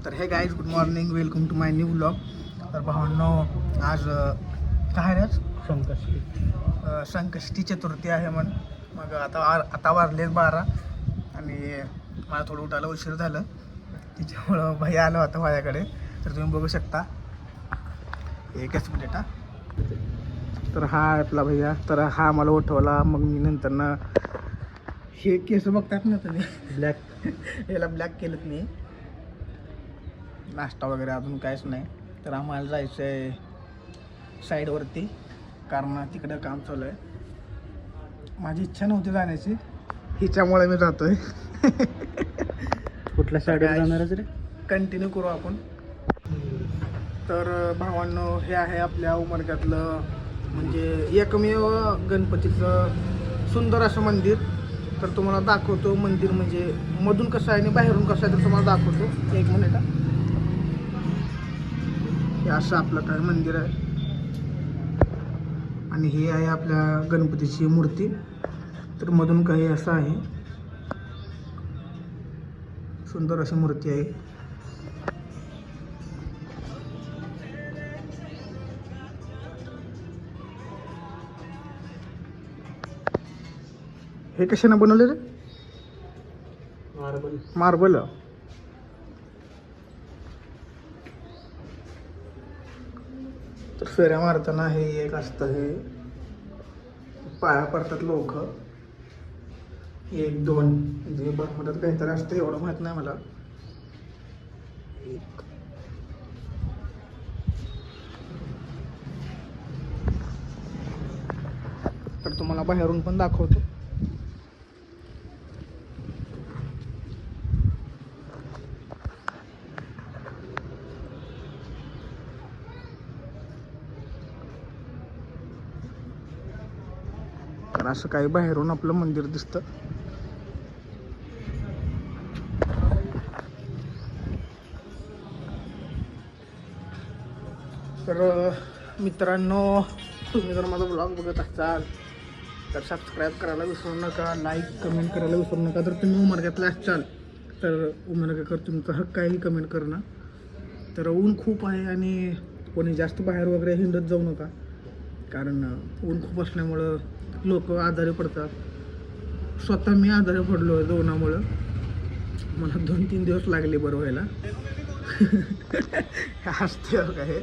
तर hey guys good morning, welcome to my new vlog. तर भावांनो, आज काय रे, संकष्टी चतुर्थी आहे मग आता वाजले 12 आणि मला थोडं उठायला उशीर झालं, त्याच्यामुळं भाई आला होता माझ्याकडे. तर तुम्ही बघू शकता. एकच मिनिट हा. तर हा आपला भैया, तर हा मला उठवला. मग मी नंतर ना हे केस बघतात ना तुम्ही, ब्लॅक याला ब्लॅक केलं मी. नाश्ता वगैरे अजून काहीच नाही. तर आम्हाला जायचं आहे साईडवरती, कारण तिकडं काम चालू आहे. माझी इच्छा नव्हती जाण्याची, हिच्यामुळे मी जातोय. कुठल्या साईडवर जाणारच रे? कंटिन्यू करू आपण. तर भावांनो, हे आहे आपल्या उमरग्यातलं म्हणजे एकमेव गणपतीचं सुंदर असं मंदिर. तर तुम्हाला दाखवतो मंदिर म्हणजे मधून कसं आहे आणि बाहेरून कसं आहे, तर तुम्हाला दाखवतो. एक मिनिट. हे असं आपलं काय मंदिर आहे आणि हे आहे आपल्या गणपतीची मूर्ती. तर मधून काही असं आहे, सुंदर अशी मूर्ती आहे. हे कशाने बनवले रे? मार्बल. तर फेऱ्या मारताना हे एक असतं, हे पाया पडतात लोक. 1 2 जे म्हणतात काहीतरी असतं, एवढं माहित नाही मला. तर तुम्हाला बाहेरून पण दाखवतो. तर असं काही बाहेरून आपलं मंदिर दिसतं. तर मित्रांनो, तुम्ही जर माझा ब्लॉग बघत असाल तर सबस्क्राईब करायला विसरू नका, लाईक कमेंट करायला विसरू नका. जर तुम्ही उमरग्यातला असाल तर उमरगाकर तुमचा हक्क आहे कमेंट करणं. तर ऊन खूप आहे आणि कोणी जास्त बाहेर वगैरे हिंडत जाऊ नका, कारण ऊन खूप असल्यामुळं लोक आजारी पडतात. स्वतः मी आजारी पडलो आहे उन्हामुळं. मला 2-3 दिवस लागले बरं व्हायला. हसते बघा हे.